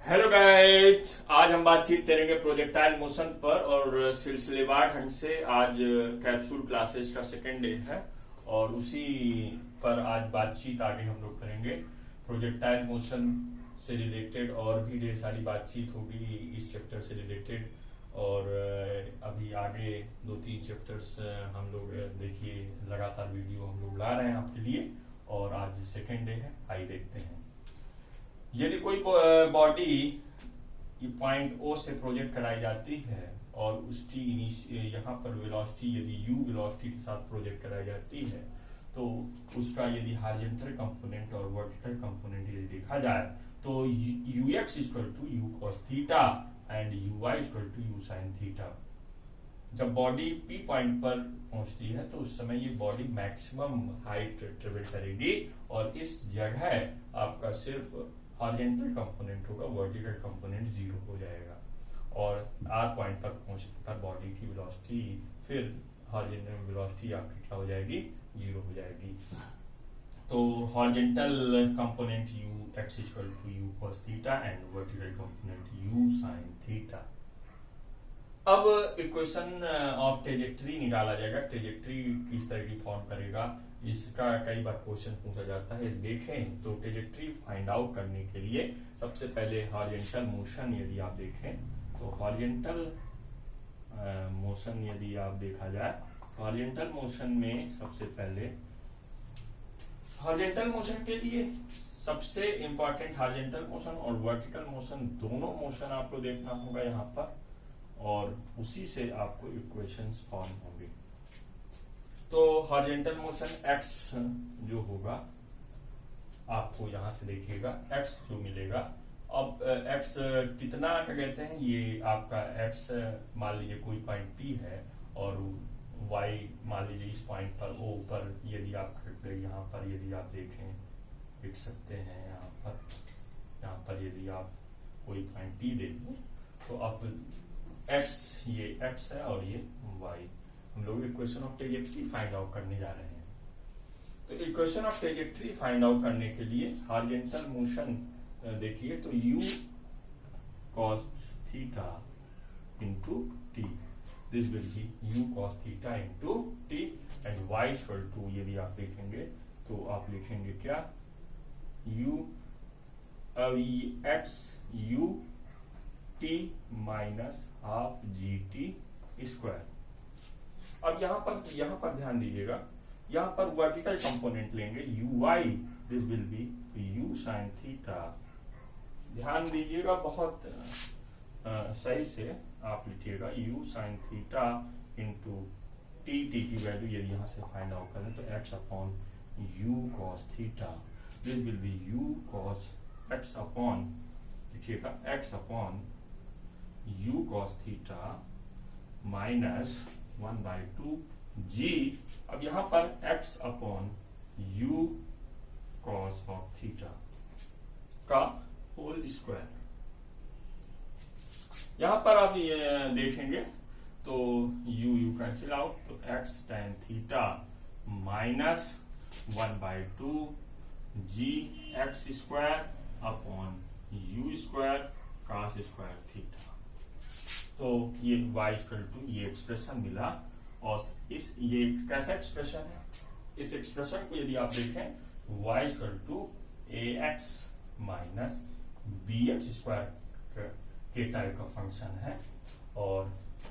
Hello guys, आज हम बातचीत करेंगे प्रोजेक्टाइल मोशन पर और सिलसिलेवार ढंग से आज कैप्सूल क्लासेस का सेकेंड डे है और उसी पर आज बातचीत आगे हम लोग करेंगे। प्रोजेक्टाइल मोशन से रिलेटेड और भी ढेर सारी बातचीत होगी इस चैप्टर से रिलेटेड और अभी आगे 2-3 चैप्टर्स हम लोग देखिए लगातार वीडियो हम लोग ला रहे हैं आपके लिए और आज सेकेंड डे है। आइए देखते हैं। यदि कोई बॉडी पॉइंट ओ से प्रोजेक्ट कराई जाती है और उसकी यहाँ पर वेलोसिटी यदि u वेलोसिटी के साथ प्रोजेक्ट कराई जाती है तो उसका यदि हॉरिजॉन्टल कंपोनेंट और वर्टिकल कंपोनेंट यदि देखा जाए तो ux equal to u cos theta and uy equal to u sin theta. जब बॉडी P पॉइंट पर पहुंचती है तो उस समय ये बॉडी मैक्सिमम हाइट ट्रेवल करेगी और इस जगह आपका सिर्फ हॉरिजॉन्टल कंपोनेंट होगा, वर्टिकल कंपोनेंट 0 हो जाएगा और R पॉइंट पर पहुंचने पर बॉडी की वेलोसिटी फिर हॉरिजॉन्टल वेलोसिटी आपकी क्या हो जाएगी, 0 हो जाएगी। तो horizontal component ux equal to u cos theta and vertical component u sin theta. अब इक्वेशन ऑफ ट्रेजेक्टरी निकाला जाएगा। ट्रेजेक्टरी किस तरह की फॉर्म करेगा इसका कई बार क्वेश्चन पूछा जाता है। देखें तो ट्रेजेक्टरी फाइंड आउट करने के लिए सबसे पहले हॉरिजॉन्टल मोशन यदि आप देखें तो हॉरिजॉन्टल मोशन यदि आप देखा जाए हॉरिजॉन्टल मोशन में सबसे पहले हॉरिजॉन्टल मोशन के लिए सबसे इंपॉर्टेंट हॉरिजॉन्टल मोशन और वर्टिकल मोशन दोनों मोशन आपको देखना होगा यहाँ पर और उसी से आपको इक्वेशंस फॉर्म होंगे। तो हॉरिजॉन्टल मोशन x जो होगा आपको यहां से देखिएगा x जो मिलेगा। अब x कितना क्या कहते हैं, ये आपका x मान लीजिए कोई पॉइंट P है और y मान लीजिए इस पॉइंट पर O पर यदि आप यहाँ पर यदि आप देख सकते हैं यहाँ पर यदि आप कोई पॉइंट P देखें तो अब x ये x है और ये y। हम लोग equation of trajectory find out करने जा रहे हैं। तो equation of trajectory find out करने के लिए हॉरिजॉन्टल मोशन देखिए तो u cos theta into t, this will be u cos theta into t and y equal to यदि आप देखेंगे तो आप लिखेंगे क्या u x u t minus half G T square. अब यहाँ पर ध्यान दीजिएगा, यहाँ पर वर्टिकल कंपोनेंट लेंगे uy, this will be u sin theta. ध्यान दीजिएगा बहुत सही से आप लिखिएगा u sin theta into t की वैल्यू यदि यहाँ से फाइंड आउट करें तो x upon u cos theta, this will be u cos x upon लिखिएगा x upon u cos theta minus 1/2 g। अब यहां पर x upon u cos of theta का होल स्क्वायर। यहां पर आप ये देखेंगे तो u कैंसिल आउट तो x tan theta minus 1/2 g x square upon u square cos square theta. तो ये y इक्वल टू ये एक्सप्रेशन मिला और ये कैसा एक्सप्रेशन है, इस एक्सप्रेशन को यदि आप देखें y equal to ax minus bx square के टाइप का फंक्शन है और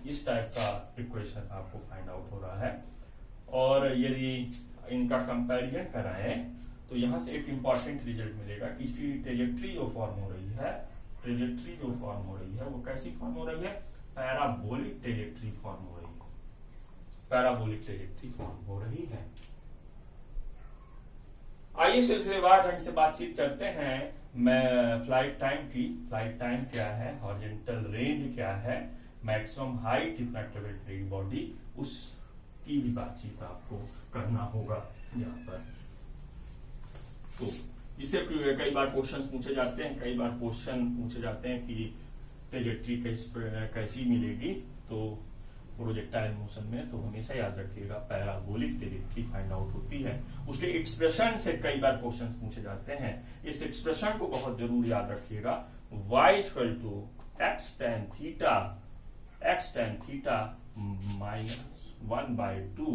इस टाइप का इक्वेशन आपको फाइंड आउट हो रहा है। और यदि इनका कंपैरिजन कराएं तो यहां से एक इंपॉर्टेंट रिजल्ट मिलेगा कि इसकी ट्रेजेक्टरी जो फॉर्म हो रही है, ट्रेजेक्टरी जो फॉर्म हो रही है वो कैसी फॉर्म हो रही है, पैराबोलिक ट्रेजेक्टरी फॉर्म हो रही है, पैराबोलिक ट्रेजेक्टरी फॉर्म हो रही है। आइए सिलसिलेवार ढंग से बातचीत करते हैं। मैं फ्लाइट टाइम क्या है, हॉरिजॉन्टल रेंज क्या है, मैक्सिमम हाइट कितना ट्रेवल करेगी बॉडी, उसकी भी बातचीत आपको करना होगा यहाँ पर। तो इससे कई बार क्वेश्चन पूछे जाते हैं कि ट्रेजेक्टरी कैसी मिलेगी। तो प्रोजेक्टाइल मोशन में तो हमेशा याद रखिएगा पैराबोलिक ट्रेजेक्टरी फाइंड आउट होती है। उसके एक्सप्रेशन से कई बार क्वेश्चन पूछे जाते हैं, इस एक्सप्रेशन को बहुत जरूर याद रखिएगा। y equal to x tan theta -1/2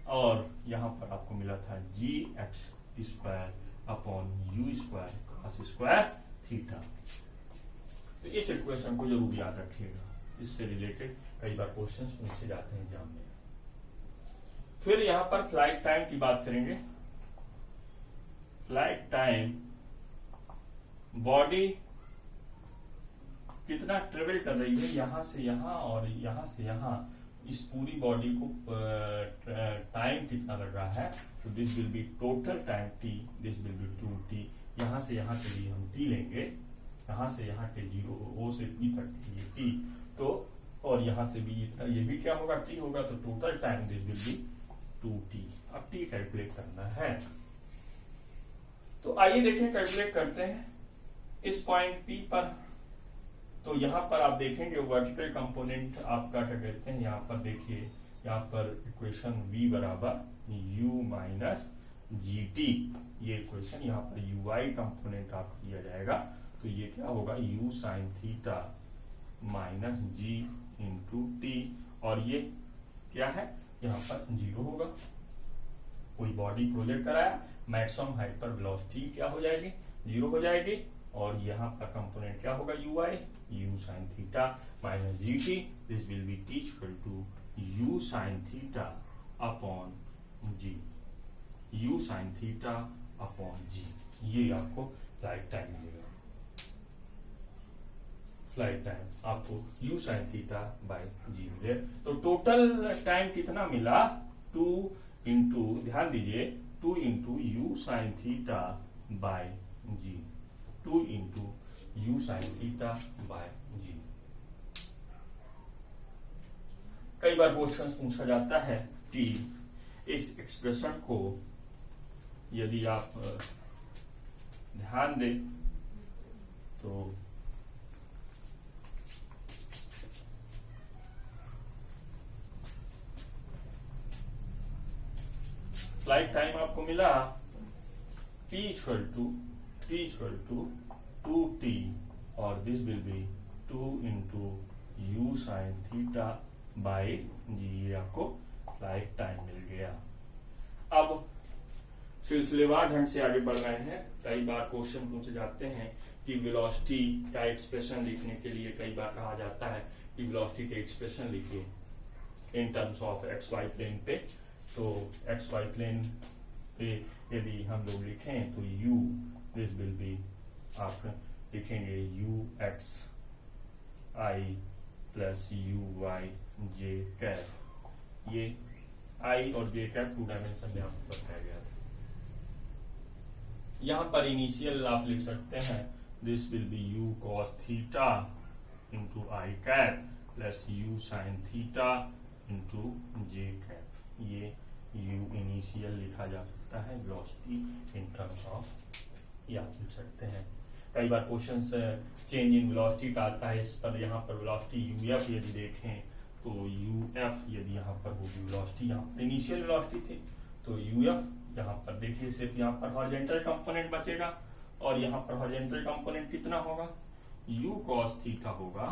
और यहां पर आपको मिला था g x square upon u square cos square theta. तो इस इक्वेशन को जरूर याद रखिएगा, इससे रिलेटेड कई बार क्वेश्चंस पूछे जाते हैं एग्जाम में। फिर यहां पर फ्लाइट टाइम की बात करेंगे। फ्लाइट टाइम, बॉडी कितना ट्रेवल कर रही है यहां से यहां और यहां से यहां, इस पूरी बॉडी को टाइम कितना लग रहा है। तो this will B total time T, this will B 2t। यहां से भी हम t लेंगे, यहां से यहां के 0 o से p तक ये t, तो और यहां से भी ये भी क्या होगा, t होगा। तो total time this will B 2t। अब t कैलकुलेट करना है, तो आइए देखें कैलकुलेट करते हैं। इस पॉइंट P पर, तो यहां पर आप देखेंगे वर्टिकल कंपोनेंट आपका क्या कहते हैं, यहां पर देखिए, यहां पर इक्वेशन v बराबर u माइनस जी टी, ये इक्वेशन यहां पर ui कंपोनेंट आपको दिया जाएगा। तो ये क्या होगा, u साइन थीटा माइनस जी इंटू टी, और ये क्या है, यहां पर 0 होगा। कोई बॉडी प्रोजेक्ट कराया, मैक्सिमम हाइट पर वेलोसिटी क्या हो जाएगी, 0 हो जाएगी। और यहाँ पर कंपोनेंट क्या होगा, ui, u sine theta minus g t, this will be t equal to u sine theta upon g, u sine theta upon g. ये आपको फ्लाइट टाइम मिलेगा। फ्लाइट टाइम आपको u sine theta by g मिले। तो total time कितना मिला, 2 into, ध्यान दीजिए, 2 into u sine theta by g, 2 into u sine theta by g. कई बार क्वेश्चन पूछा जाता है कि इस एक्सप्रेशन को यदि आप ध्यान दें तो फ्लाइट टाइम आपको मिला P इक्वल टू 2t और this will be 2 into u sine theta by g, ये आपको फ्लाइट टाइम मिल गया। अब सिलसिलेवार ढंग से आगे बढ़ रहे हैं। कई बार क्वेश्चन पूछे जाते हैं कि वेलोसिटी का एक्सप्रेशन लिखने के लिए कई बार कहा जाता है कि वेलोसिटी के एक्सप्रेशन लिखिए in terms of X Y plane पे। तो एक्स वाई प्लेन पे यदि हम लोग लिखें तो u, दिस विल बी, आप लिखेंगे u एक्स आई प्लस u वाई जे कैप। ये i और j कैप 2 डायमेंशन में आपको बताया गया था। यहाँ पर इनिशियल आप लिख सकते हैं, this will be u cos theta into I cap plus u sine theta into j cap. ये u इनिशियल लिखा जा सकता है, वेलोसिटी इन टर्म्स ऑफ, ये आप लिख सकते हैं। कई बार क्वेश्चन चेंज इन वेलोसिटी का आता है, इस पर यहाँ पर वेलोसिटी uf यदि देखें तो uf यदि यहाँ पर होगी वेलोसिटी, यहाँ पर इनिशियल वेलोसिटी थी तो uf, यहाँ पर देखिए सिर्फ यहाँ पर हॉरिजॉन्टल कंपोनेंट बचेगा और यहाँ पर हॉरिजॉन्टल कंपोनेंट कितना होगा, u cos थीटा होगा,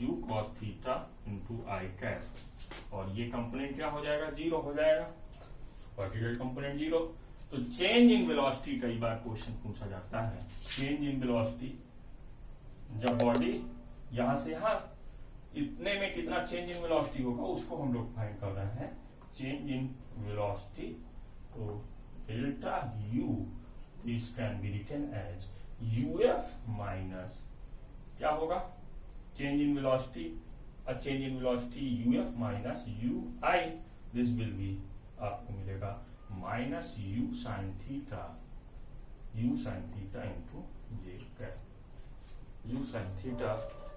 u cos थीटा इंटू आई कैप, और ये कंपोनेंट क्या हो जाएगा, 0 हो जाएगा, वर्टिकल कंपोनेंट 0। तो चेंज इन वेलोसिटी कई बार क्वेश्चन पूछा जाता है। चेंज इन वेलोसिटी, जब बॉडी यहां से यहां इतने में कितना चेंज इन वेलोसिटी होगा उसको हम लोग फाइंड कर रहे हैं। चेंज इन वेलोसिटी, तो delta u, this can be written as uf minus क्या होगा, change in velocity, change in velocity uf minus ui, this will be, आपको मिलेगा minus u sine theta into j cap, u sine theta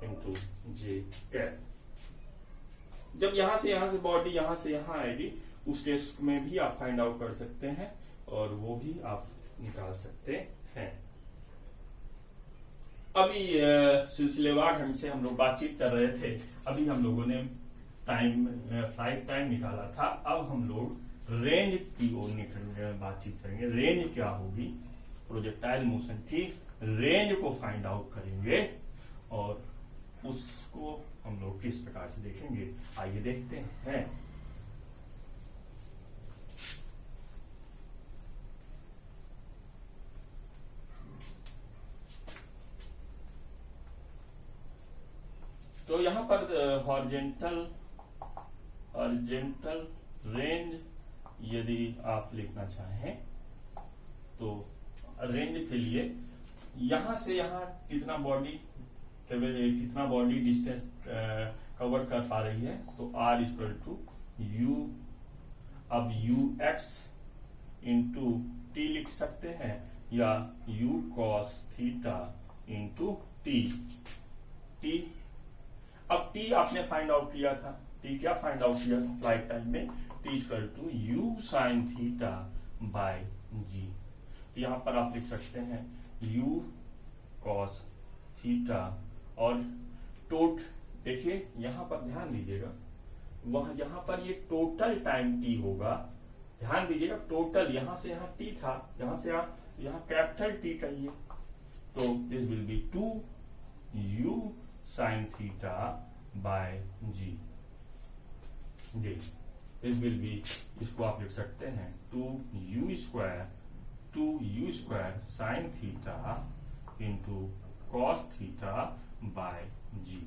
into j cap. जब यहां से body यहां से यहां आएगी, उस केस में भी आप फाइंड आउट कर सकते हैं और वो भी आप निकाल सकते हैं। अभी सिलसिलेवार ढंग से हम लोग बातचीत कर रहे थे। अभी हम लोगों ने फ्लाइट टाइम निकाला था, अब हम लोग रेंज की ओर बातचीत करेंगे। रेंज क्या होगी प्रोजेक्टाइल मोशन की, रेंज को फाइंड आउट करेंगे और उसको हम लोग किस प्रकार से देखेंगे, आइए देखते हैं। तो यहां पर हॉरिजॉन्टल रेंज यदि आप लिखना चाहें तो रेंज के लिए यहां से यहां कितना बॉडी डिस्टेंस कवर कर पा रही है, तो आर इक्वल टू यू, अब यू एक्स इंटू टी लिख सकते हैं या u cos theta into t. अब टी आपने फाइंड आउट किया था, टी क्या फाइंड आउट किया था फ्लाइट टाइम में, t equal to u sine theta by g. यहां पर आप लिख सकते हैं यू कॉस थीटा और देखिए यहां पर ध्यान दीजिएगा, वह यहां पर ये टोटल टाइम टी होगा, ध्यान दीजिएगा टोटल, यहां से यहां टी था, यहां से यहां कैपिटल टी कहिए, तो this will be 2 u sine theta by g. This will be, इसको आप लिख सकते हैं 2u square sine theta into cos theta by g.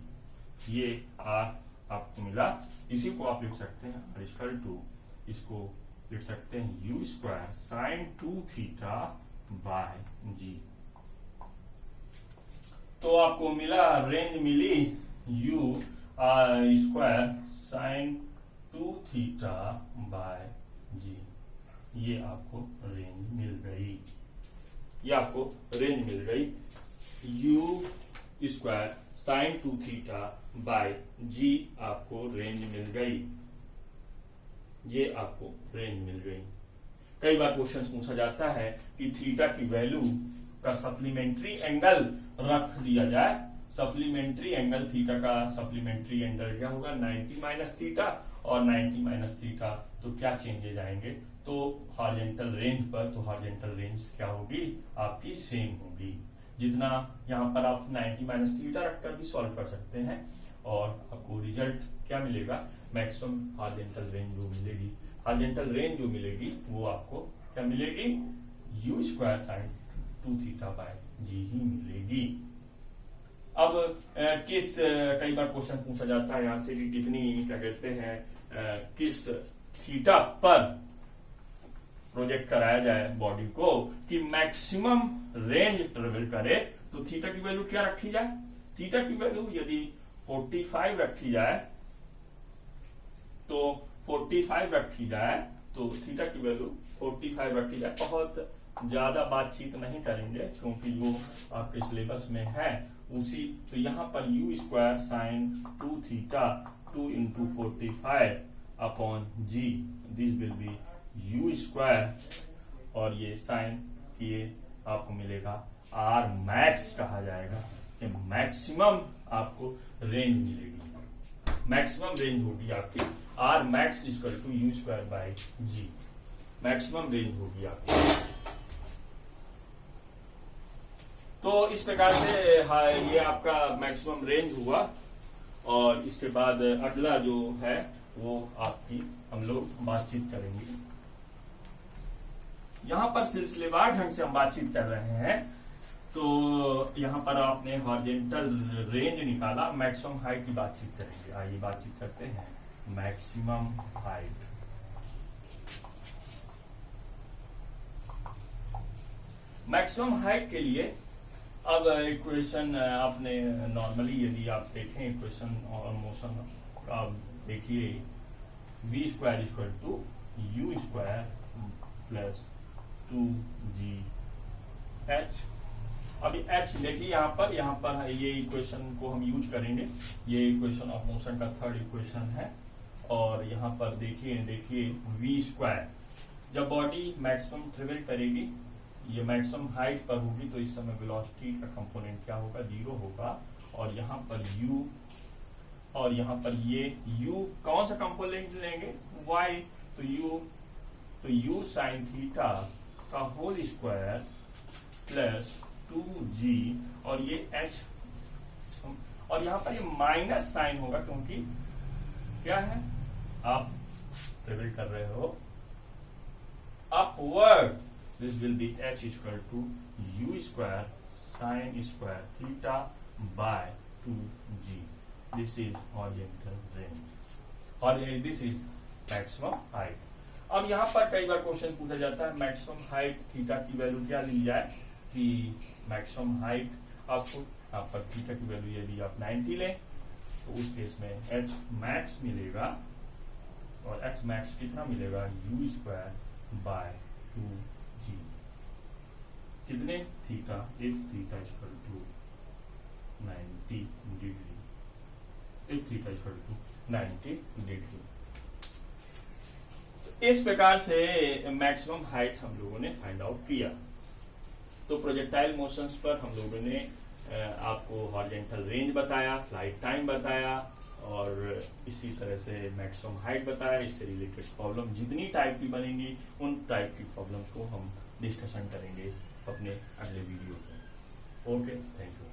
ये आपको मिला, इसी को आप लिख सकते हैं आर टू, इसको लिख सकते हैं u square sine 2 theta by g. तो आपको मिला, रेंज मिली u square sine 2 theta by g. ये आपको रेंज मिल गई, ये आपको रेंज मिल गई, u square sine 2 theta by g आपको रेंज मिल गई, ये आपको रेंज मिल गई। कई बार क्वेश्चन पूछा जाता है कि थीटा की वैल्यू का सप्लीमेंट्री एंगल रख दिया जाए, सप्लीमेंट्री एंगल थीटा का सप्लीमेंट्री एंगल क्या होगा 90 माइनस थीटा और 90 माइनस थीटा, तो क्या चेंजेज आएंगे, तो हॉरिजॉन्टल रेंज पर, तो हॉरिजॉन्टल रेंज क्या होगी आपकी सेम होगी, जितना यहाँ पर आप 90 माइनस थीटा रखकर भी सॉल्व कर सकते हैं और आपको रिजल्ट क्या मिलेगा, मैक्सिमम हॉरिजॉन्टल रेंज जो मिलेगी, हॉरिजॉन्टल रेंज जो मिलेगी वो आपको क्या मिलेगी, u square sine 2 theta by g ही मिलेगी। अब कई बार क्वेश्चन पूछा जाता है यहाँ से कि कितनी क्या कहते हैं किस थीटा पर प्रोजेक्ट कराया जाए बॉडी को कि मैक्सिमम रेंज ट्रेवल करे, तो थीटा की वैल्यू क्या रखी जाए, थीटा की वैल्यू यदि 45 रखी जाए, तो 45 रखी जाए, तो थीटा की वैल्यू 45 रखी जाए। बहुत ज्यादा बातचीत नहीं करेंगे क्योंकि जो आपके सिलेबस में है उसी, तो यहाँ पर u square sine 2 theta 2 into 45 upon g, this will be u square और ये साइन ये आपको मिलेगा आर मैक्स कहा जाएगा, ये मैक्सिमम आपको रेंज मिलेगी, मैक्सिमम रेंज होगी आपकी R max equal to u square by g, maximum range होगी आपकी। तो इस प्रकार से ये आपका मैक्सिमम रेंज हुआ और इसके बाद अगला जो है वो आपकी हम लोग बातचीत करेंगे। यहाँ पर सिलसिलेवार ढंग से हम बातचीत कर रहे हैं, तो यहाँ पर आपने हॉरिजॉन्टल रेंज निकाला, मैक्सिमम हाइट की बातचीत करेंगे। आइए बातचीत करते हैं मैक्सिमम हाइट। मैक्सिमम हाइट के लिए अब इक्वेशन आपने नॉर्मली यदि आप देखें इक्वेशन और मोशन का देखिए, v square equal to u square plus 2g h। अभी h देखिए यहाँ पर ये इक्वेशन को हम यूज करेंगे, ये इक्वेशन ऑफ मोशन का थर्ड इक्वेशन है। और यहाँ पर देखिए v स्क्वायर, जब बॉडी मैक्सिमम ट्रेवल करेगी, ये मैक्सिमम हाइट पर होगी, तो इस समय वेलोसिटी का कंपोनेंट क्या होगा 0 होगा। और यहाँ पर u और यहाँ पर ये u कौन सा कंपोनेंट लेंगे y, तो u साइन थीटा का होल स्क्वायर प्लस 2g और ये h, और यहां पर ये माइनस साइन होगा क्योंकि क्या है, आप ट्रेवल कर रहे हो upward. This will be h equal to u square sine square theta by 2g. This is horizontal range और दिस इज मैक्सिमम हाइट. अब यहाँ पर कई बार क्वेश्चन पूछा जाता है मैक्सिमम हाइट थीटा की वैल्यू क्या ली जाए, कि मैक्सिमम हाइट आपको यहाँ पर थीटा की वैल्यू यदि आप 90 लें तो उस केस में एच मैक्स मिलेगा, और एच मैक्स कितना मिलेगा, यू स्क्वायर बाय 2g. कितने थीटा, if theta equal to 90 degree, if theta equal to 90 degree. इस प्रकार से मैक्सिमम हाइट हम लोगों ने फाइंड आउट किया. तो प्रोजेक्टाइल मोशंस पर हम लोगों ने आपको हॉरिजॉन्टल रेंज बताया, फ्लाइट टाइम बताया, और इसी तरह से मैक्सिमम हाइट बताया. इससे रिलेटेड प्रॉब्लम जितनी टाइप की बनेंगी उन टाइप की प्रॉब्लम्स को हम डिस्कशन करेंगे अपने अगले वीडियो में. Okay, thank you.